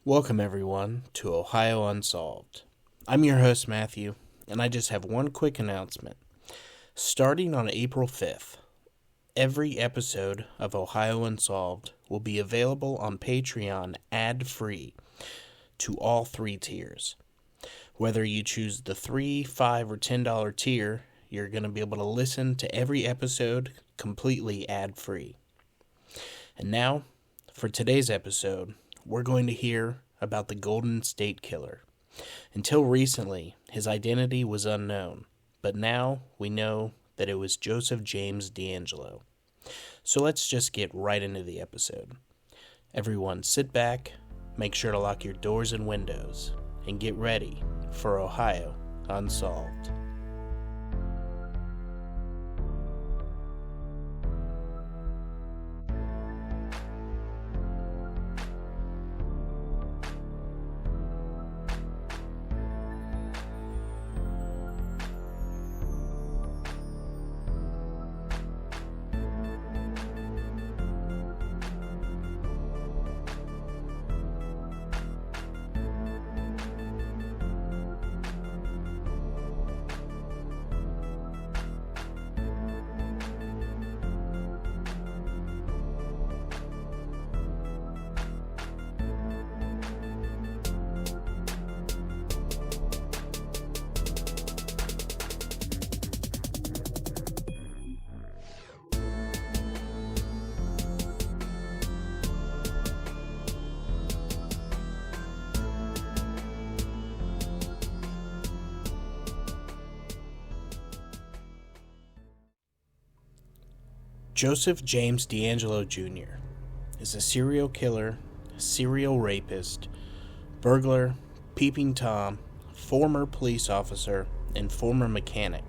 Welcome, everyone, to Ohio Unsolved. I'm your host, Matthew, and I just have one quick announcement. Starting on April 5th, every episode of Ohio Unsolved will be available on Patreon ad-free to all three tiers. Whether you choose the $3, $5, or $10 tier, you're going to be able to listen to every episode completely ad-free. And now, for today's episode, we're going to hear about the Golden State Killer. Until recently, his identity was unknown, but now we know that it was Joseph James DeAngelo. So let's just get right into the episode. Everyone sit back, make sure to lock your doors and windows, and get ready for Ohio Unsolved. Joseph James DeAngelo Jr. is a serial killer, serial rapist, burglar, peeping Tom, former police officer, and former mechanic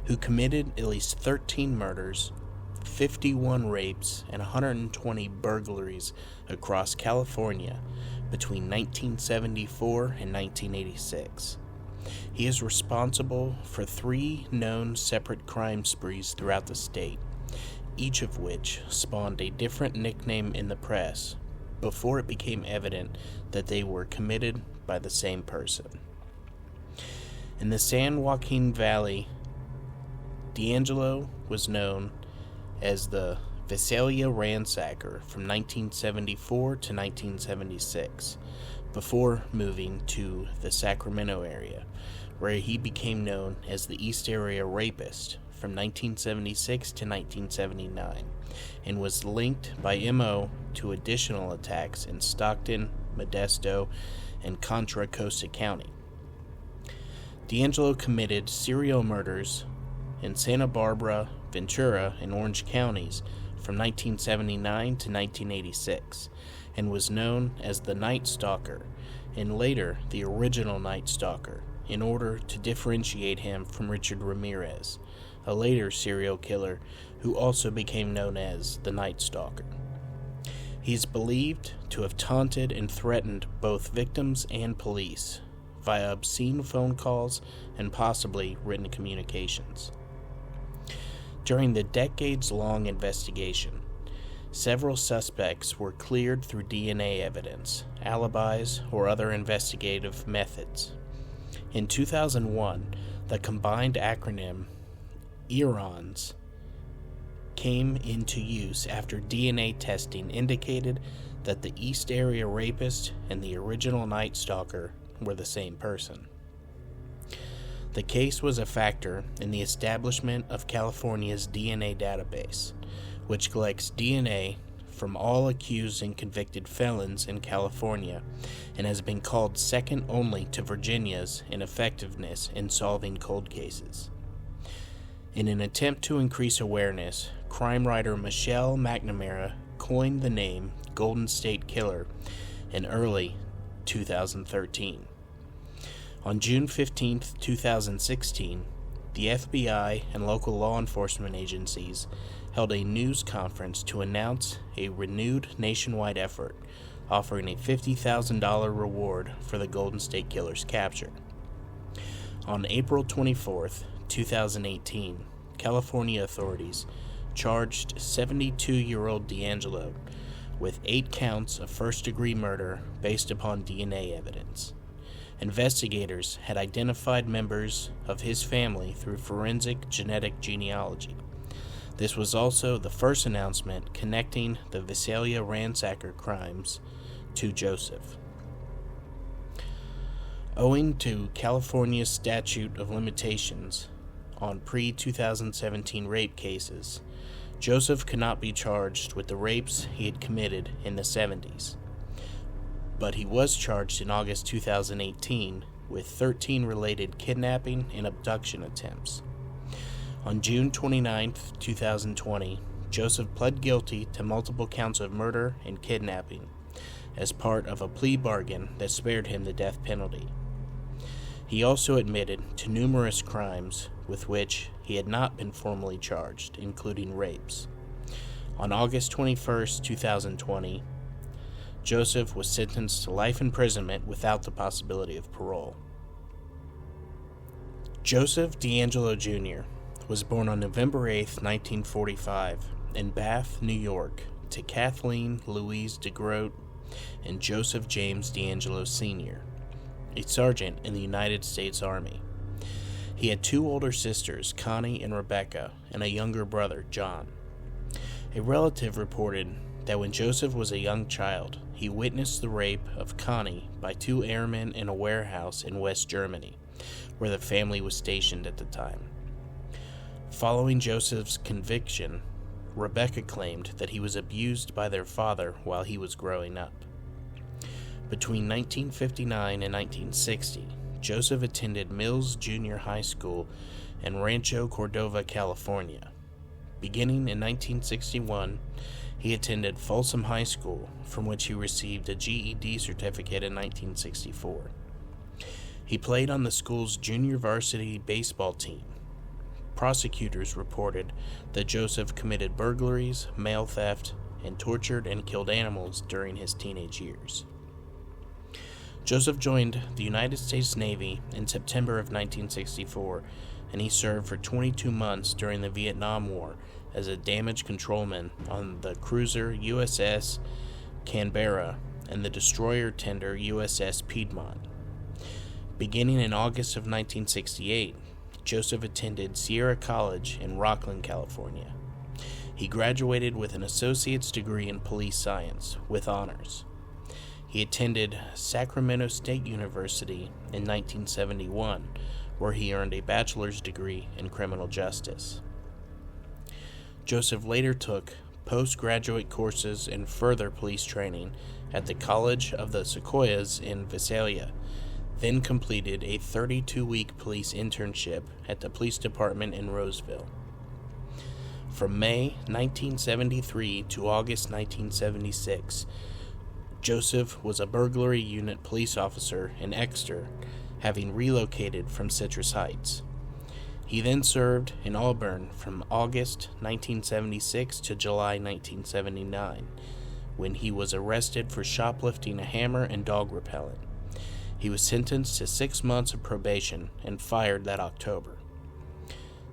who committed at least 13 murders, 51 rapes, and 120 burglaries across California between 1974 and 1986. He is responsible for 3 known separate crime sprees throughout the state, each of which spawned a different nickname in the press before it became evident that they were committed by the same person. In the San Joaquin Valley, DeAngelo was known as the Visalia Ransacker from 1974 to 1976, before moving to the Sacramento area, where he became known as the East Area Rapist from 1976 to 1979, and was linked by MO to additional attacks in Stockton, Modesto, and Contra Costa County. DeAngelo committed serial murders in Santa Barbara, Ventura, and Orange counties from 1979 to 1986, and was known as the Night Stalker, and later the original Night Stalker, in order to differentiate him from Richard Ramirez, a later serial killer who also became known as the Night Stalker. He is believed to have taunted and threatened both victims and police via obscene phone calls and possibly written communications. During the decades-long investigation, several suspects were cleared through DNA evidence, alibis, or other investigative methods. In 2001, the combined acronym ERONS came into use after DNA testing indicated that the East Area Rapist and the original Night Stalker were the same person. The case was a factor in the establishment of California's DNA database, which collects DNA from all accused and convicted felons in California and has been called second only to Virginia's in effectiveness in solving cold cases. In an attempt to increase awareness, crime writer Michelle McNamara coined the name Golden State Killer in early 2013. On June 15, 2016, the FBI and local law enforcement agencies held a news conference to announce a renewed nationwide effort offering a $50,000 reward for the Golden State Killer's capture. On April 24, 2018, California authorities charged 72-year-old DeAngelo with 8 counts of first-degree murder based upon DNA evidence. Investigators had identified members of his family through forensic genetic genealogy. This was also the first announcement connecting the Visalia ransacker crimes to Joseph. Owing to California's statute of limitations on pre-2017 rape cases, Joseph could not be charged with the rapes he had committed in the 70s. But he was charged in August 2018 with 13 related kidnapping and abduction attempts. On June 29, 2020, Joseph pled guilty to multiple counts of murder and kidnapping as part of a plea bargain that spared him the death penalty. He also admitted to numerous crimes with which he had not been formally charged, including rapes. On August 21, 2020, Joseph was sentenced to life imprisonment without the possibility of parole. Joseph DeAngelo Jr. was born on November 8, 1945, in Bath, New York, to Kathleen Louise DeGroat and Joseph James DeAngelo Sr., a sergeant in the United States Army. He had 2 older sisters, Connie and Rebecca, and a younger brother, John. A relative reported that when Joseph was a young child, he witnessed the rape of Connie by 2 airmen in a warehouse in West Germany, where the family was stationed at the time. Following Joseph's conviction, Rebecca claimed that he was abused by their father while he was growing up. Between 1959 and 1960, Joseph attended Mills Junior High School in Rancho Cordova, California. Beginning in 1961, he attended Folsom High School, from which he received a GED certificate in 1964. He played on the school's junior varsity baseball team. Prosecutors reported that Joseph committed burglaries, mail theft, and tortured and killed animals during his teenage years. Joseph joined the United States Navy in September of 1964, and he served for 22 months during the Vietnam War as a damage controlman on the cruiser USS Canberra and the destroyer tender USS Piedmont. Beginning in August of 1968, Joseph attended Sierra College in Rocklin, California. He graduated with an associate's degree in police science with honors. He attended Sacramento State University in 1971, where he earned a bachelor's degree in criminal justice. Joseph later took postgraduate courses and further police training at the College of the Sequoias in Visalia, then completed a 32-week police internship at the police department in Roseville. From May 1973 to August 1976, Joseph was a burglary unit police officer in Exeter, having relocated from Citrus Heights. He then served in Auburn from August 1976 to July 1979, when he was arrested for shoplifting a hammer and dog repellent. He was sentenced to 6 months of probation and fired that October.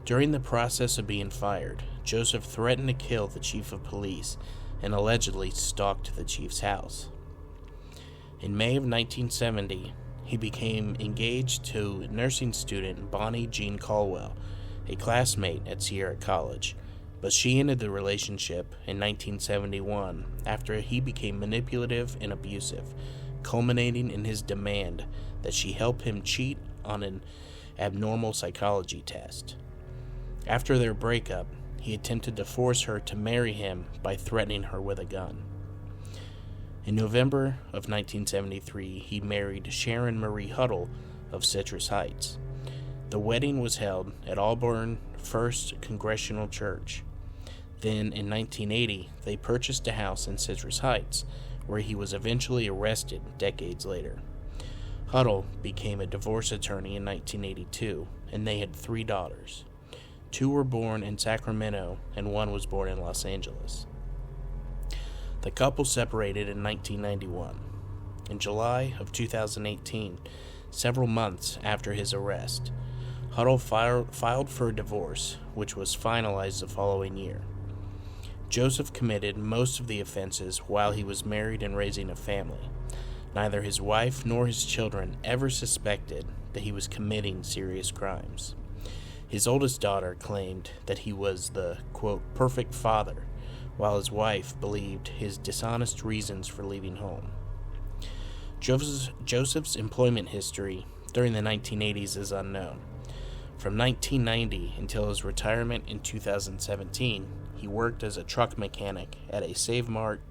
During the process of being fired, Joseph threatened to kill the chief of police and allegedly stalked the chief's house. In May of 1970, he became engaged to nursing student Bonnie Jean Caldwell, a classmate at Sierra College, but she ended the relationship in 1971 after he became manipulative and abusive, culminating in his demand that she help him cheat on an abnormal psychology test. After their breakup, he attempted to force her to marry him by threatening her with a gun. In November of 1973, he married Sharon Marie Huddle of Citrus Heights. The wedding was held at Auburn First Congregational Church. Then, in 1980, they purchased a house in Citrus Heights, where he was eventually arrested decades later. Huddle became a divorce attorney in 1982, and they had 3 daughters. 2 were born in Sacramento, and 1 was born in Los Angeles. The couple separated in 1991. In July of 2018, several months after his arrest, Huddle filed for a divorce, which was finalized the following year. Joseph committed most of the offenses while he was married and raising a family. Neither his wife nor his children ever suspected that he was committing serious crimes. His oldest daughter claimed that he was the, quote, perfect father, while his wife believed his dishonest reasons for leaving home. Joseph's employment history during the 1980s is unknown. From 1990 until his retirement in 2017, he worked as a truck mechanic at a Save Mart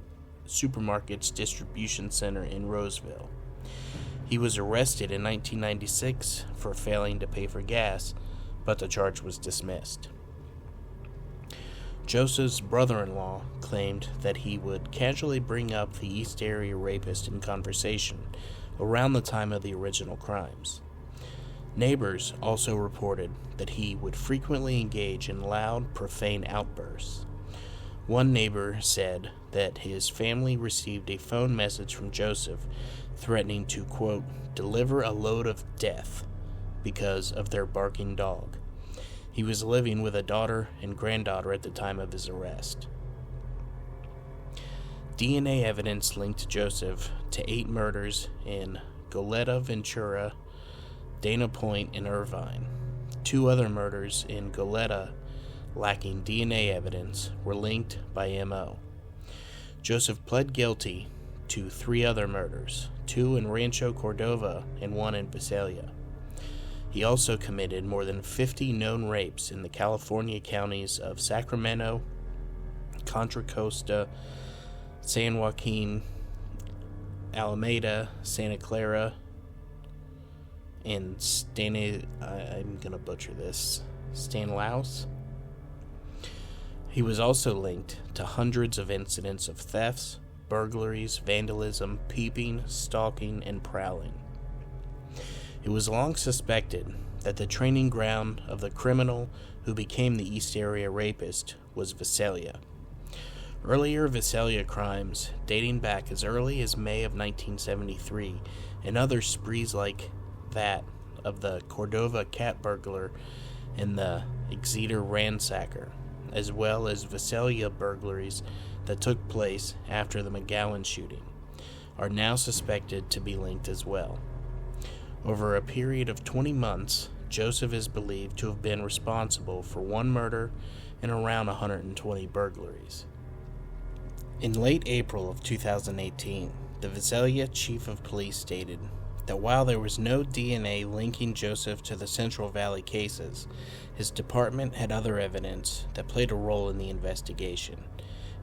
Supermarkets distribution center in Roseville. He was arrested in 1996 for failing to pay for gas, but the charge was dismissed. Joseph's brother-in-law claimed that he would casually bring up the East Area rapist in conversation around the time of the original crimes. Neighbors also reported that he would frequently engage in loud, profane outbursts. One neighbor said that his family received a phone message from Joseph threatening to, quote, deliver a load of death because of their barking dog. He was living with a daughter and granddaughter at the time of his arrest. DNA evidence linked Joseph to 8 murders in Goleta, Ventura, Dana Point, and Irvine. 2 other murders in Goleta, lacking DNA evidence, were linked by M.O. Joseph pled guilty to 3 other murders, 2 in Rancho Cordova and 1 in Visalia. He also committed more than 50 known rapes in the California counties of Sacramento, Contra Costa, San Joaquin, Alameda, Santa Clara, and I'm going to butcher this, Stanislaus. He was also linked to hundreds of incidents of thefts, burglaries, vandalism, peeping, stalking, and prowling. It was long suspected that the training ground of the criminal who became the East Area rapist was Visalia. Earlier Visalia crimes, dating back as early as May of 1973, and other sprees like that of the Cordova cat burglar and the Exeter ransacker, as well as Visalia burglaries that took place after the McGowan shooting, are now suspected to be linked as well. Over a period of 20 months, Joseph is believed to have been responsible for 1 murder and around 120 burglaries. In late April of 2018, the Visalia chief of police stated that while there was no DNA linking Joseph to the Central Valley cases, his department had other evidence that played a role in the investigation,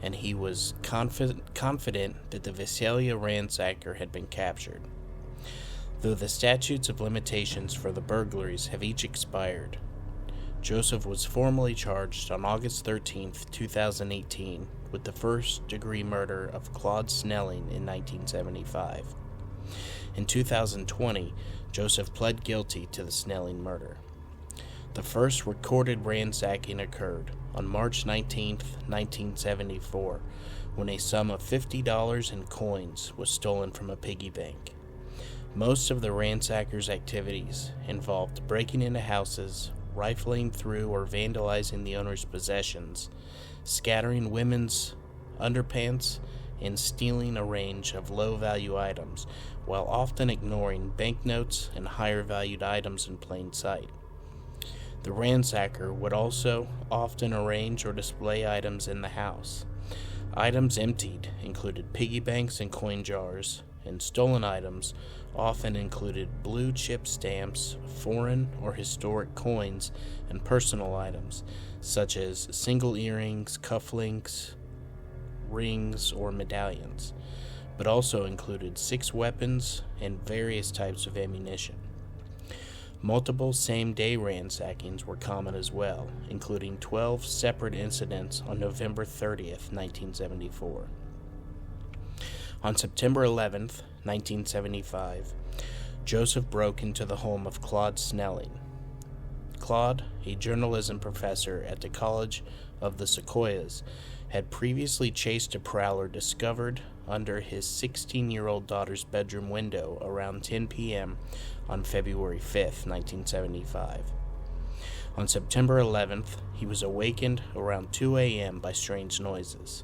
and he was confident that the Visalia ransacker had been captured. Though the statutes of limitations for the burglaries have each expired, Joseph was formally charged on August 13, 2018, with the first-degree murder of Claude Snelling in 1975. In 2020, Joseph pled guilty to the Snelling murder. The first recorded ransacking occurred on March 19, 1974, when a sum of $50 in coins was stolen from a piggy bank. Most of the ransacker's activities involved breaking into houses, rifling through or vandalizing the owner's possessions, scattering women's underpants, and stealing a range of low-value items, while often ignoring banknotes and higher-valued items in plain sight. The ransacker would also often arrange or display items in the house. Items emptied included piggy banks and coin jars, and stolen items often included blue chip stamps, foreign or historic coins, and personal items, such as single earrings, cufflinks, rings, or medallions, but also included 6 weapons and various types of ammunition. Multiple same-day ransackings were common as well, including 12 separate incidents on November 30th, 1974. On September 11th, 1975, Joseph broke into the home of Claude Snelling. Claude, a journalism professor at the College of the Sequoias, had previously chased a prowler discovered under his 16-year-old daughter's bedroom window around 10 p.m. on February 5th, 1975. On September 11th, he was awakened around 2 a.m. by strange noises.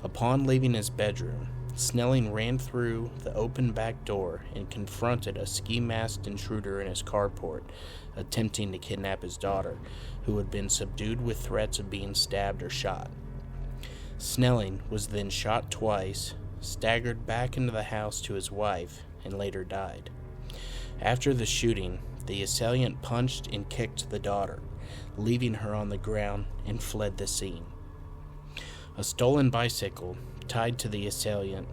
Upon leaving his bedroom, Snelling ran through the open back door and confronted a ski-masked intruder in his carport, attempting to kidnap his daughter, who had been subdued with threats of being stabbed or shot. Snelling was then shot twice, staggered back into the house to his wife, and later died. After the shooting, the assailant punched and kicked the daughter, leaving her on the ground, and fled the scene. A stolen bicycle tied to the assailant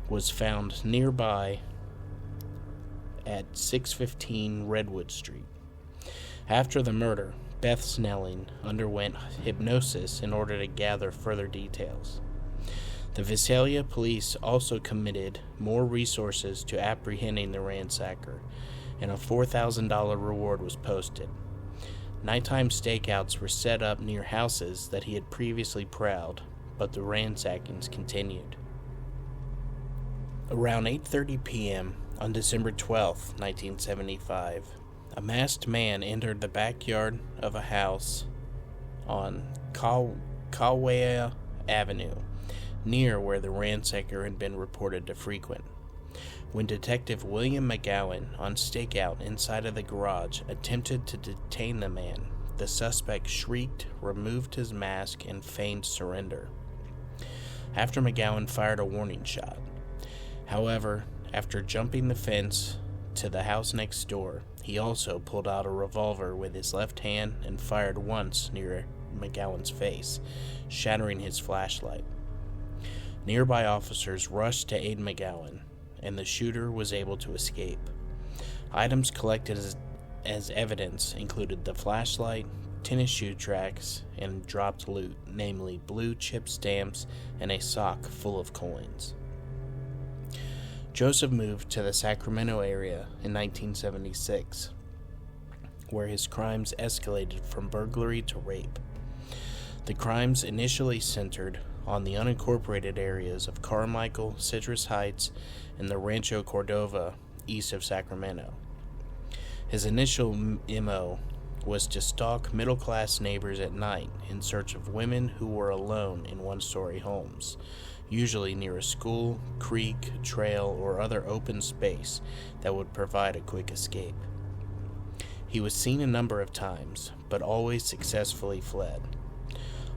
was found nearby at 615 Redwood Street. After the murder, Beth Snelling underwent hypnosis in order to gather further details. The Visalia police also committed more resources to apprehending the ransacker, and a $4,000 reward was posted. Nighttime stakeouts were set up near houses that he had previously prowled, but the ransackings continued. Around 8:30 p.m. on December 12, 1975, a masked man entered the backyard of a house on Kaweah Avenue, near where the ransacker had been reported to frequent. When Detective William McGowan, on stakeout inside of the garage, attempted to detain the man, the suspect shrieked, removed his mask, and feigned surrender. After McGowan fired a warning shot. However, after jumping the fence to the house next door, he also pulled out a revolver with his left hand and fired once near McGowan's face, shattering his flashlight. Nearby officers rushed to aid McGowan, and the shooter was able to escape. Items collected as evidence included the flashlight, tennis shoe tracks, and dropped loot, namely blue chip stamps and a sock full of coins. Joseph moved to the Sacramento area in 1976, where his crimes escalated from burglary to rape. The crimes initially centered on the unincorporated areas of Carmichael, Citrus Heights, and the Rancho Cordova, east of Sacramento. His initial MO was to stalk middle-class neighbors at night in search of women who were alone in one-story homes, usually near a school, creek, trail, or other open space that would provide a quick escape. He was seen a number of times, but always successfully fled.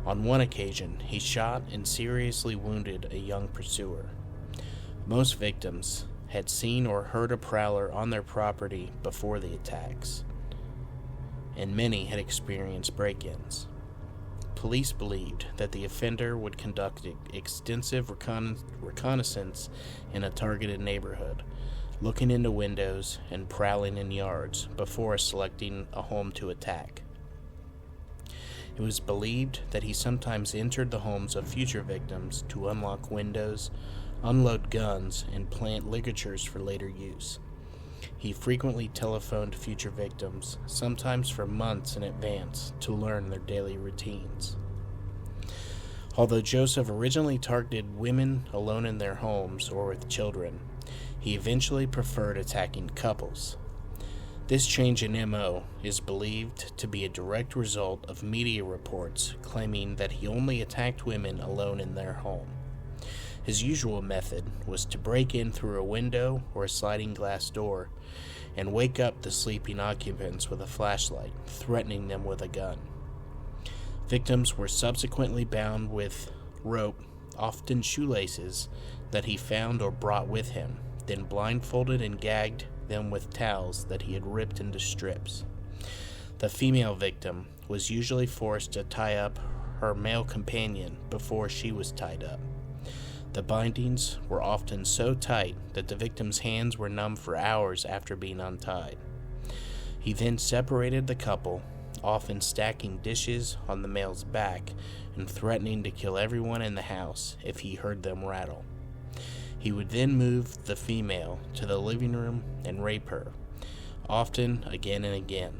On one occasion, he shot and seriously wounded a young pursuer. Most victims had seen or heard a prowler on their property before the attacks, and many had experienced break-ins. Police believed that the offender would conduct extensive reconnaissance in a targeted neighborhood, looking into windows and prowling in yards before selecting a home to attack. It was believed that he sometimes entered the homes of future victims to unlock windows, unload guns, and plant ligatures for later use. He frequently telephoned future victims, sometimes for months in advance, to learn their daily routines. Although Joseph originally targeted women alone in their homes or with children, he eventually preferred attacking couples. This change in MO is believed to be a direct result of media reports claiming that he only attacked women alone in their home. His usual method was to break in through a window or a sliding glass door and wake up the sleeping occupants with a flashlight, threatening them with a gun. Victims were subsequently bound with rope, often shoelaces, that he found or brought with him, then blindfolded and gagged them with towels that he had ripped into strips. The female victim was usually forced to tie up her male companion before she was tied up. The bindings were often so tight that the victim's hands were numb for hours after being untied. He then separated the couple, often stacking dishes on the male's back and threatening to kill everyone in the house if he heard them rattle. He would then move the female to the living room and rape her, often again and again.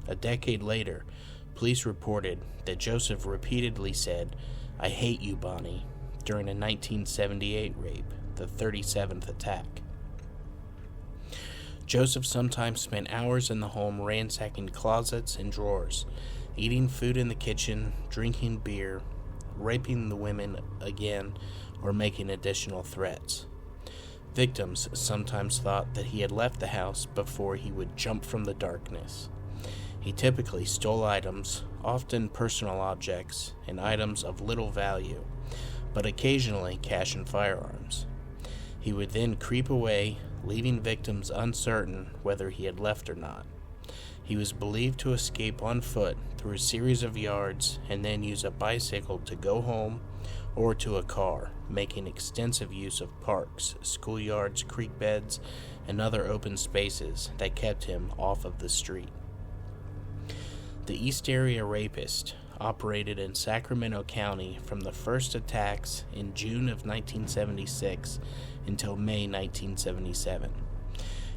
A decade later, police reported that Joseph repeatedly said, "I hate you, Bonnie," during a 1978 rape, the 37th attack. Joseph sometimes spent hours in the home ransacking closets and drawers, eating food in the kitchen, drinking beer, raping the women again, or making additional threats. Victims sometimes thought that he had left the house before he would jump from the darkness. He typically stole items, often personal objects, and items of little value, but occasionally cash and firearms. He would then creep away, leaving victims uncertain whether he had left or not. He was believed to escape on foot through a series of yards and then use a bicycle to go home or to a car, making extensive use of parks, schoolyards, creek beds, and other open spaces that kept him off of the street. The East Area Rapist operated in Sacramento County from the first attacks in June of 1976 until May 1977.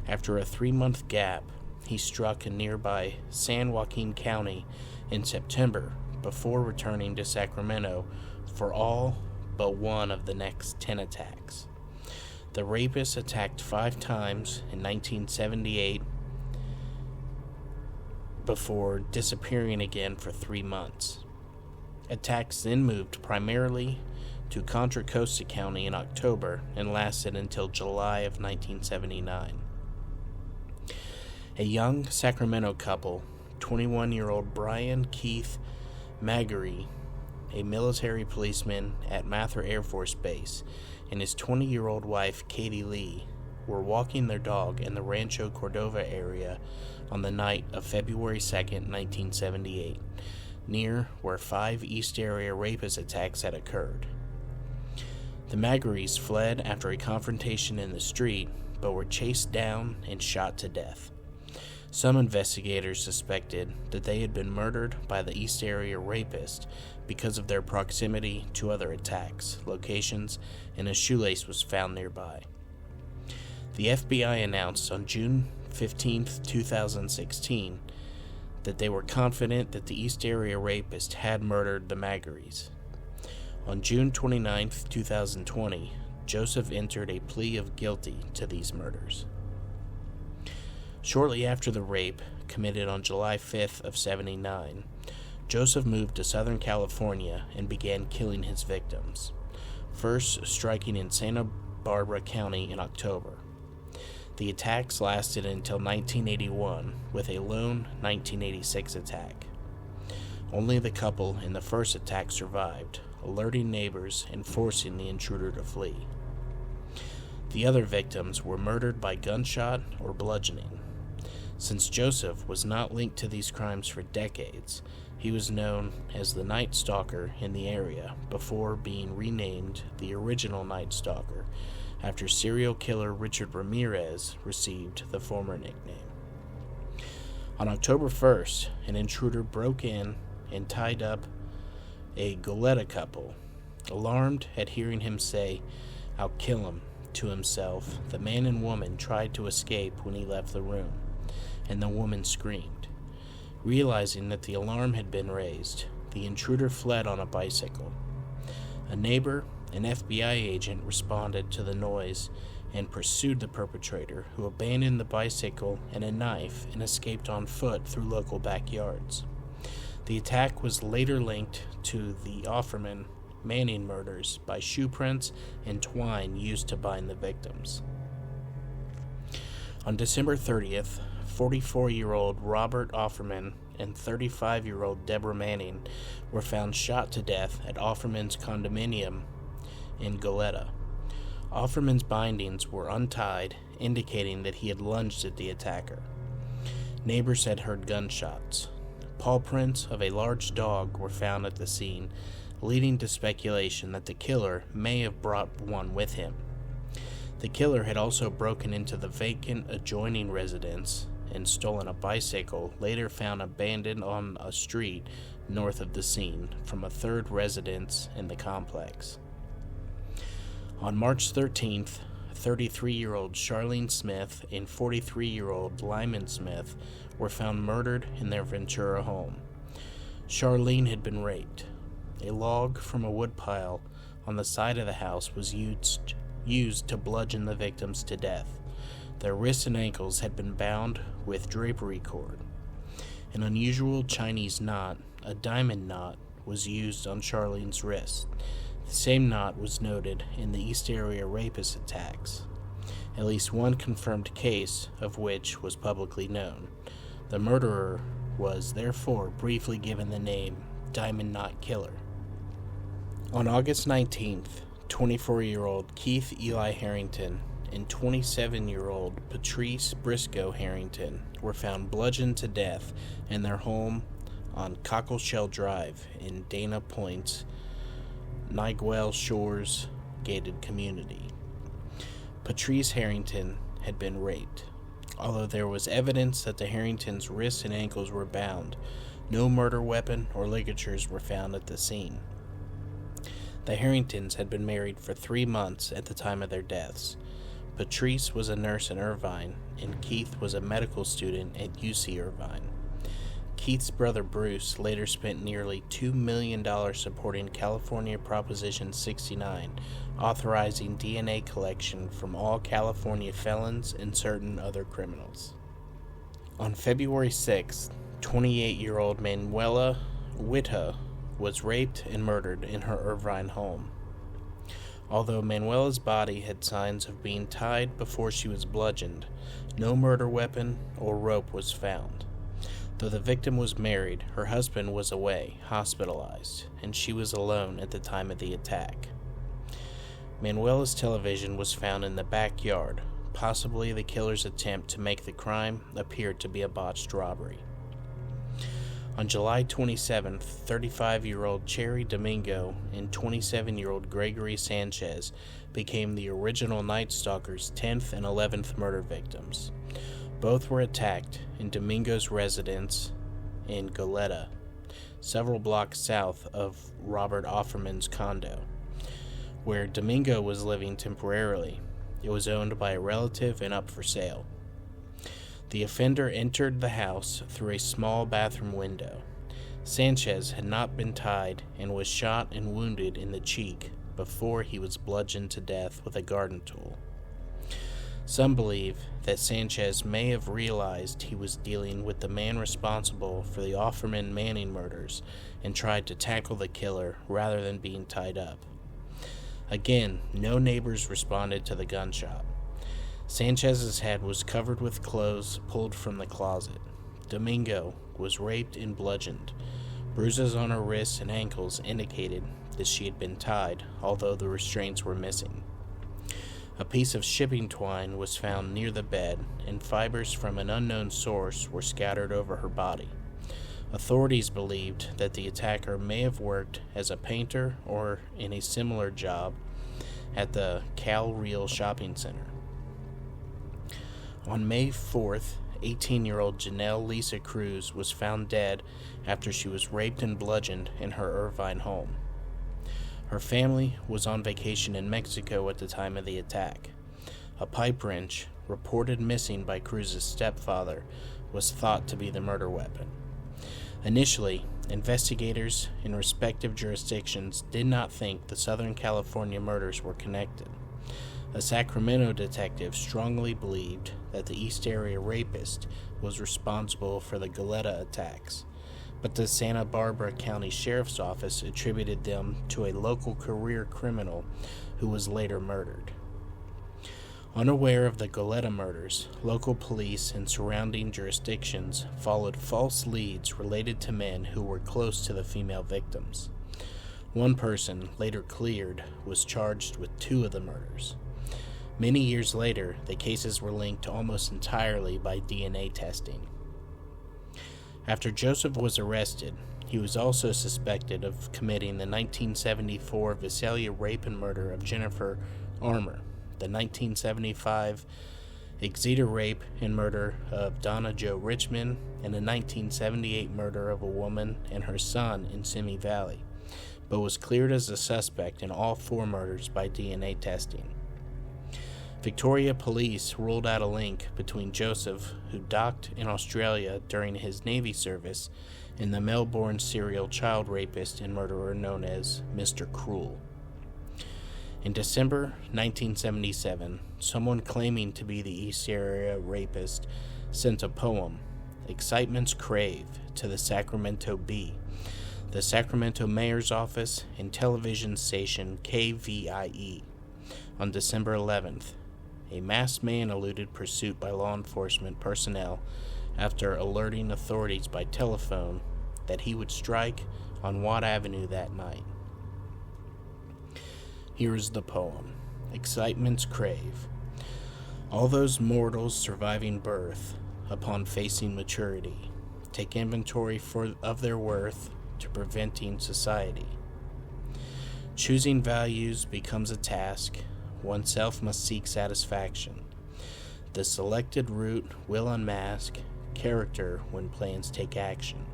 After a 3-month gap, he struck in nearby San Joaquin County in September before returning to Sacramento for all but one of the next 10 attacks. The rapist attacked 5 times in 1978 before disappearing again for 3 months. Attacks then moved primarily to Contra Costa County in October and lasted until July of 1979. A young Sacramento couple, 21-year-old Brian Keith Maguire, a military policeman at Mather Air Force Base, and his 20-year-old wife, Katie Lee, were walking their dog in the Rancho Cordova area on the night of February 2, 1978, near where 5 East Area Rapist attacks had occurred. The Maguires fled after a confrontation in the street, but were chased down and shot to death. Some investigators suspected that they had been murdered by the East Area Rapist because of their proximity to other attacks, locations, and a shoelace was found nearby. The FBI announced on June 15, 2016, that they were confident that the East Area Rapist had murdered the Maguires. On June 29, 2020, Joseph entered a plea of guilty to these murders. Shortly after the rape, committed on July 5th of 79, Joseph moved to Southern California and began killing his victims, first striking in Santa Barbara County in October. The attacks lasted until 1981, with a lone 1986 attack. Only the couple in the first attack survived, alerting neighbors and forcing the intruder to flee. The other victims were murdered by gunshot or bludgeoning. Since Joseph was not linked to these crimes for decades, he was known as the Night Stalker in the area before being renamed the original Night Stalker after serial killer Richard Ramirez received the former nickname. On October 1st, an intruder broke in and tied up a Goleta couple. Alarmed at hearing him say, "I'll kill him," to himself, the man and woman tried to escape when he left the room, and the woman screamed. Realizing that the alarm had been raised, the intruder fled on a bicycle. A neighbor, an FBI agent, responded to the noise and pursued the perpetrator, who abandoned the bicycle and a knife and escaped on foot through local backyards. The attack was later linked to the Offerman Manning murders by shoe prints and twine used to bind the victims. On December 30th, 44-year-old Robert Offerman and 35-year-old Deborah Manning were found shot to death at Offerman's condominium in Goleta. Offerman's bindings were untied, indicating that he had lunged at the attacker. Neighbors had heard gunshots. Paw prints of a large dog were found at the scene, leading to speculation that the killer may have brought one with him. The killer had also broken into the vacant adjoining residence and stolen a bicycle later found abandoned on a street north of the scene from a third residence in the complex. On March 13th, 33-year-old Charlene Smith and 43-year-old Lyman Smith were found murdered in their Ventura home. Charlene had been raped. A log from a woodpile on the side of the house was used to bludgeon the victims to death. Their wrists and ankles had been bound with drapery cord. An unusual Chinese knot, a diamond knot, was used on Charlene's wrist. The same knot was noted in the East Area Rapist attacks, at least one confirmed case of which was publicly known. The murderer was therefore briefly given the name Diamond Knot Killer. On August 19th, 24-year-old Keith Eli Harrington and 27-year-old Patrice Briscoe Harrington were found bludgeoned to death in their home on Cockleshell Drive in Dana Point's Niguel Shores gated community. Patrice Harrington had been raped. Although there was evidence that the Harringtons' wrists and ankles were bound, no murder weapon or ligatures were found at the scene. The Harringtons had been married for 3 months at the time of their deaths. Patrice was a nurse in Irvine, and Keith was a medical student at UC Irvine. Keith's brother Bruce later spent nearly $2 million supporting California Proposition 69, authorizing DNA collection from all California felons and certain other criminals. On February 6th, 28-year-old Manuela Whitta was raped and murdered in her Irvine home. Although Manuela's body had signs of being tied before she was bludgeoned, no murder weapon or rope was found. Though the victim was married, her husband was away, hospitalized, and she was alone at the time of the attack. Manuela's television was found in the backyard, possibly the killer's attempt to make the crime appear to be a botched robbery. On July 27th, 35-year-old Cherry Domingo and 27-year-old Gregory Sanchez became the original Night Stalker's 10th and 11th murder victims. Both were attacked in Domingo's residence in Goleta, several blocks south of Robert Offerman's condo, where Domingo was living temporarily. It was owned by a relative and up for sale. The offender entered the house through a small bathroom window. Sanchez had not been tied and was shot and wounded in the cheek before he was bludgeoned to death with a garden tool. Some believe that Sanchez may have realized he was dealing with the man responsible for the Offerman Manning murders and tried to tackle the killer rather than being tied up. Again, no neighbors responded to the gunshot. Sanchez's head was covered with clothes pulled from the closet. Domingo was raped and bludgeoned. Bruises on her wrists and ankles indicated that she had been tied, although the restraints were missing. A piece of shipping twine was found near the bed, and fibers from an unknown source were scattered over her body. Authorities believed that the attacker may have worked as a painter or in a similar job at the Cal Real shopping center. On May 4th, 18-year-old Janelle Lisa Cruz was found dead after she was raped and bludgeoned in her Irvine home. Her family was on vacation in Mexico at the time of the attack. A pipe wrench, reported missing by Cruz's stepfather, was thought to be the murder weapon. Initially, investigators in respective jurisdictions did not think the Southern California murders were connected. A Sacramento detective strongly believed that the East Area Rapist was responsible for the Goleta attacks, but the Santa Barbara County Sheriff's Office attributed them to a local career criminal who was later murdered. Unaware of the Goleta murders, local police in surrounding jurisdictions followed false leads related to men who were close to the female victims. One person, later cleared, was charged with 2 of the murders. Many years later, the cases were linked almost entirely by DNA testing. After Joseph was arrested, he was also suspected of committing the 1974 Visalia rape and murder of Jennifer Armour, the 1975 Exeter rape and murder of Donna Jo Richmond, and the 1978 murder of a woman and her son in Simi Valley, but was cleared as a suspect in all 4 murders by DNA testing. Victoria police ruled out a link between Joseph, who docked in Australia during his Navy service, and the Melbourne serial child rapist and murderer known as Mr. Cruel. In December 1977, someone claiming to be the East Area Rapist sent a poem, Excitement's Crave, to the Sacramento Bee, the Sacramento Mayor's Office, and television station KVIE. On December 11th, a masked man eluded pursuit by law enforcement personnel after alerting authorities by telephone that he would strike on Watt Avenue that night. Here is the poem, Excitement's Crave. All those mortals surviving birth, upon facing maturity, take inventory of their worth to preventing society. Choosing values becomes a task. Oneself must seek satisfaction. The selected route will unmask character when plans take action.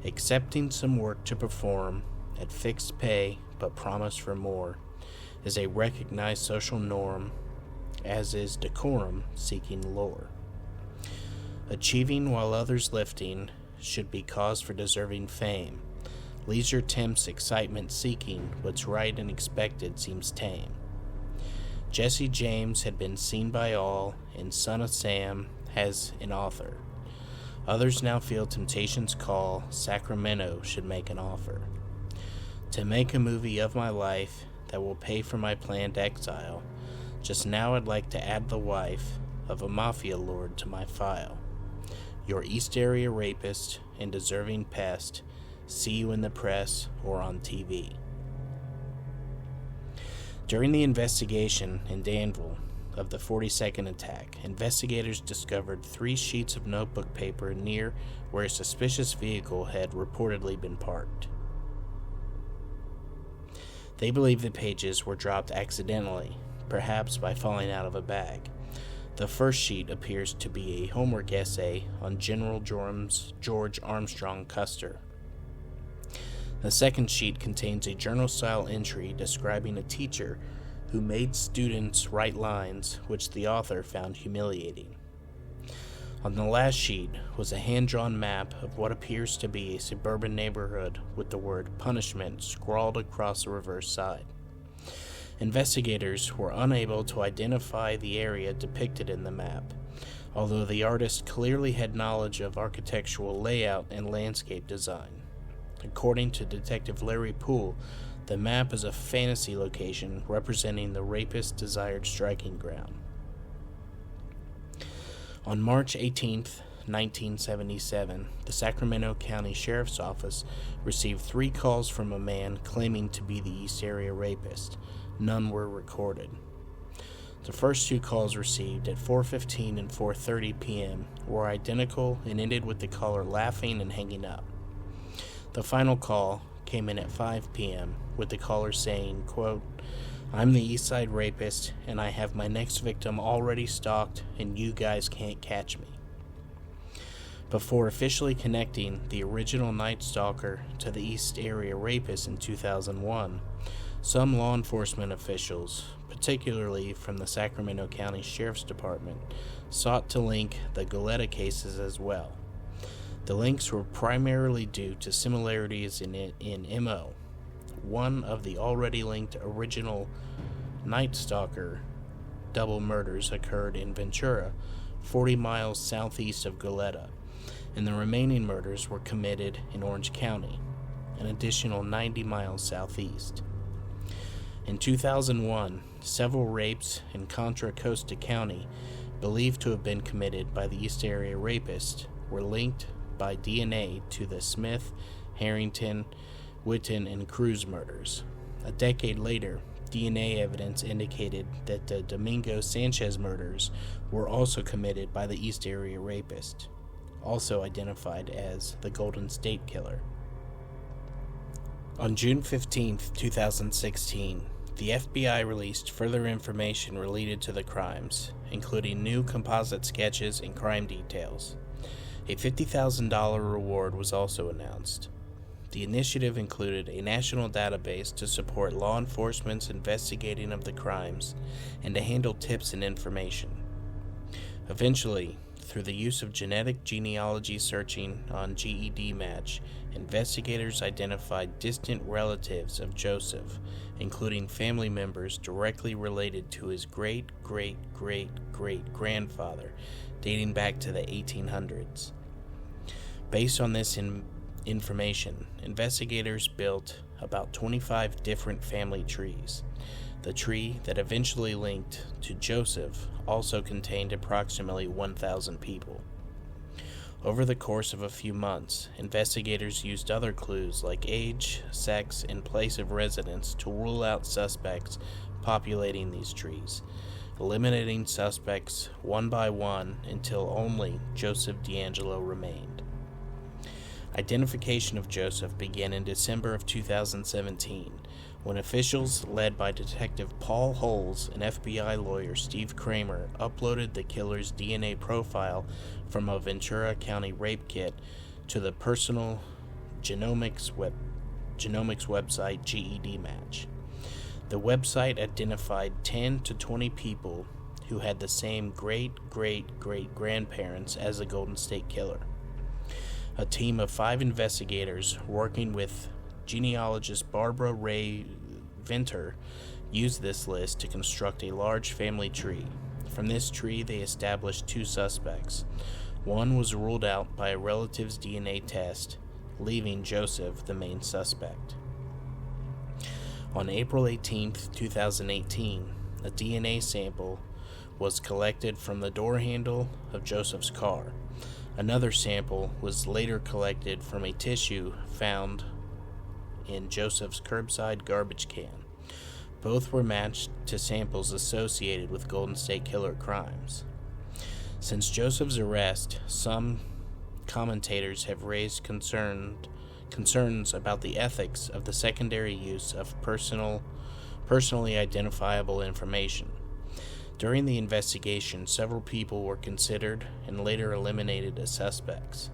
Accepting some work to perform at fixed pay but promise for more is a recognized social norm, as is decorum seeking lore. Achieving while others lifting should be cause for deserving fame. Leisure tempts excitement seeking what's right and expected seems tame. Jesse James had been seen by all, and Son of Sam has an author. Others now feel temptation's call. Sacramento should make an offer to make a movie of my life that will pay for my planned exile. Just now I'd like to add the wife of a mafia lord to my file. Your East Area Rapist and deserving pest, see you in the press or on TV. During the investigation in Danville of the 42nd attack, investigators discovered 3 sheets of notebook paper near where a suspicious vehicle had reportedly been parked. They believe the pages were dropped accidentally, perhaps by falling out of a bag. The first sheet appears to be a homework essay on General George Armstrong Custer. The second sheet contains a journal-style entry describing a teacher who made students write lines which the author found humiliating. On the last sheet was a hand-drawn map of what appears to be a suburban neighborhood with the word punishment scrawled across the reverse side. Investigators were unable to identify the area depicted in the map, although the artist clearly had knowledge of architectural layout and landscape design. According to Detective Larry Poole, the map is a fantasy location representing the rapist's desired striking ground. On March 18, 1977, the Sacramento County Sheriff's Office received 3 calls from a man claiming to be the East Area Rapist. None were recorded. The first 2 calls received at 4:15 and 4:30 p.m. were identical and ended with the caller laughing and hanging up. The final call came in at 5 p.m. with the caller saying, quote, "I'm the East Side Rapist and I have my next victim already stalked and you guys can't catch me." Before officially connecting the original Night Stalker to the East Area Rapist in 2001, some law enforcement officials, particularly from the Sacramento County Sheriff's Department, sought to link the Goleta cases as well. The links were primarily due to similarities in MO. One of the already linked original Night Stalker double murders occurred in Ventura, 40 miles southeast of Goleta, and the remaining murders were committed in Orange County, an additional 90 miles southeast. In 2001, several rapes in Contra Costa County, believed to have been committed by the East Area Rapist, were linked by DNA to the Smith, Harrington, Witten, and Cruz murders. A decade later, DNA evidence indicated that the Domingo Sanchez murders were also committed by the East Area Rapist, also identified as the Golden State Killer. On June 15, 2016, the FBI released further information related to the crimes, including new composite sketches and crime details. A $50,000 reward was also announced. The initiative included a national database to support law enforcement's investigating of the crimes and to handle tips and information. Eventually, Through the use of genetic genealogy searching on GED Match, investigators identified distant relatives of Joseph, including family members directly related to his great-great-great-great-grandfather, dating back to the 1800s. Based on this information, investigators built about 25 different family trees. The tree that eventually linked to Joseph also contained approximately 1,000 people. Over the course of a few months, investigators used other clues like age, sex, and place of residence to rule out suspects populating these trees, eliminating suspects one by one until only Joseph DeAngelo remained. Identification of Joseph began in December of 2017, when officials led by Detective Paul Holes and FBI lawyer Steve Kramer uploaded the killer's DNA profile from a Ventura County rape kit to the personal genomics website GED Match. The website identified 10 to 20 people who had the same great-great-great-grandparents as the Golden State Killer. A team of 5 investigators working with genealogist Barbara Ray Venter used this list to construct a large family tree. From this tree, they established 2 suspects. One was ruled out by a relative's DNA test, leaving Joseph the main suspect. On April 18, 2018, a DNA sample was collected from the door handle of Joseph's car. Another sample was later collected from a tissue found in Joseph's curbside garbage can. Both were matched to samples associated with Golden State Killer crimes. Since Joseph's arrest, some commentators have raised concerns about the ethics of the secondary use of personally identifiable information. During the investigation, several people were considered and later eliminated as suspects.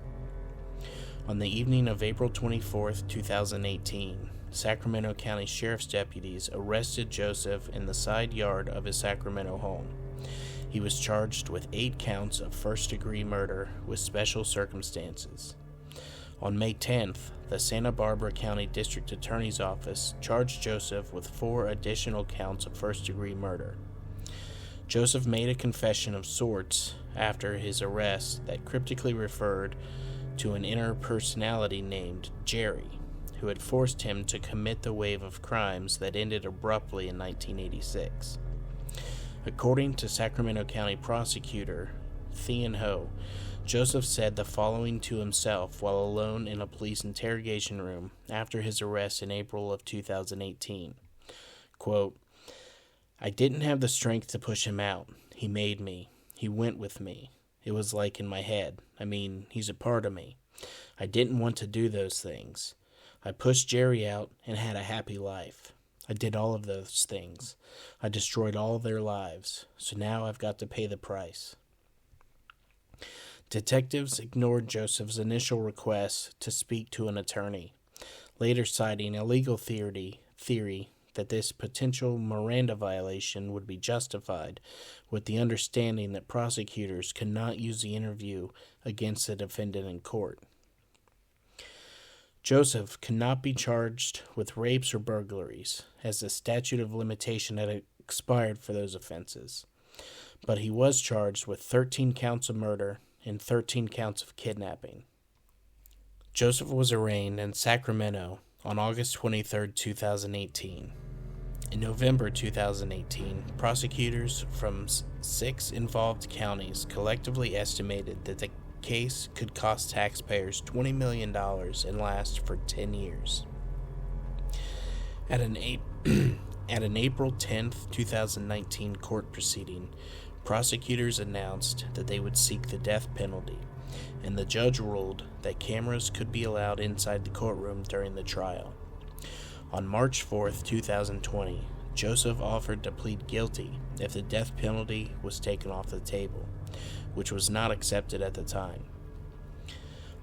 On the evening of April 24, 2018, Sacramento County Sheriff's deputies arrested Joseph in the side yard of his Sacramento home. He was charged with 8 counts of first-degree murder with special circumstances. On May 10th, the Santa Barbara County District Attorney's Office charged Joseph with 4 additional counts of first-degree murder. Joseph made a confession of sorts after his arrest that cryptically referred to an inner personality named Jerry, who had forced him to commit the wave of crimes that ended abruptly in 1986. According to Sacramento County Prosecutor Thean Ho, Joseph said the following to himself while alone in a police interrogation room after his arrest in April of 2018. Quote, "I didn't have the strength to push him out. He made me. He went with me. It was like in my head. I mean, he's a part of me. I didn't want to do those things. I pushed Jerry out and had a happy life. I did all of those things. I destroyed all their lives. So now I've got to pay the price." Detectives ignored Joseph's initial request to speak to an attorney, later citing a legal theory that this potential Miranda violation would be justified with the understanding that prosecutors could not use the interview against the defendant in court. Joseph could not be charged with rapes or burglaries, as the statute of limitation had expired for those offenses, but he was charged with 13 counts of murder and 13 counts of kidnapping. Joseph was arraigned in Sacramento on August 23, 2018. In November 2018, prosecutors from 6 involved counties collectively estimated that the case could cost taxpayers $20 million and last for 10 years. At an April 10, 2019 court proceeding, prosecutors announced that they would seek the death penalty, and the judge ruled that cameras could be allowed inside the courtroom during the trial. On March 4, 2020, Joseph offered to plead guilty if the death penalty was taken off the table, which was not accepted at the time.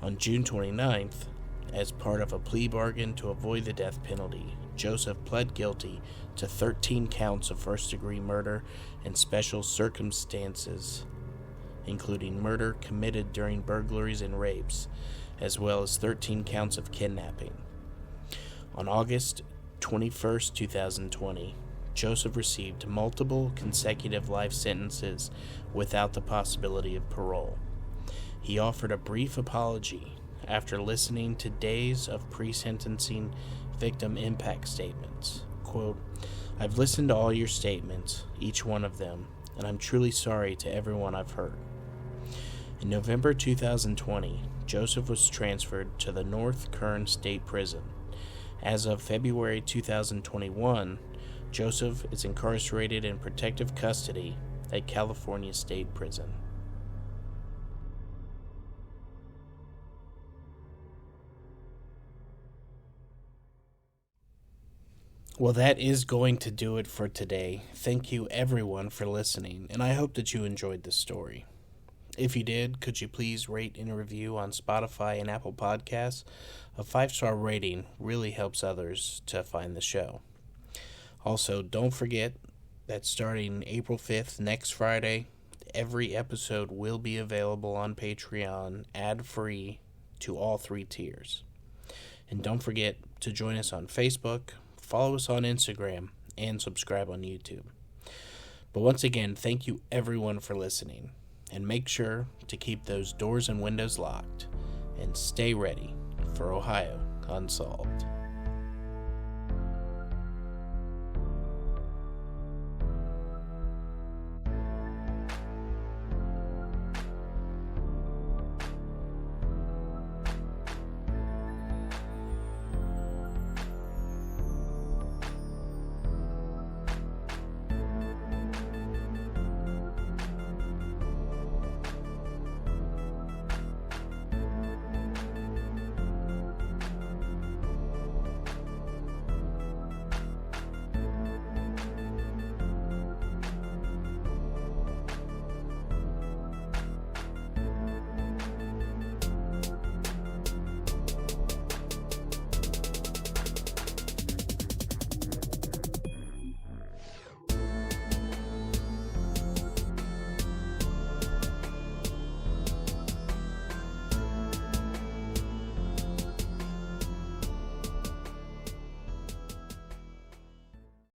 On June 29th, as part of a plea bargain to avoid the death penalty, Joseph pled guilty to 13 counts of first-degree murder and special circumstances including murder committed during burglaries and rapes, as well as 13 counts of kidnapping. On August 21st, 2020, Joseph received multiple consecutive life sentences without the possibility of parole. He offered a brief apology after listening to days of pre-sentencing victim impact statements. Quote, "I've listened to all your statements, each one of them, and I'm truly sorry to everyone I've hurt." In November 2020, Joseph was transferred to the North Kern State Prison. As of February 2021, Joseph is incarcerated in protective custody at California State Prison. Well, that is going to do it for today. Thank you everyone for listening, and I hope that you enjoyed this story. If you did, could you please rate and review on Spotify and Apple Podcasts? A 5-star rating really helps others to find the show. Also, don't forget that starting April 5th, next Friday, every episode will be available on Patreon, ad-free, to all 3 tiers. And don't forget to join us on Facebook, follow us on Instagram, and subscribe on YouTube. But once again, thank you everyone for listening, and make sure to keep those doors and windows locked, and stay ready for Ohio Unsolved.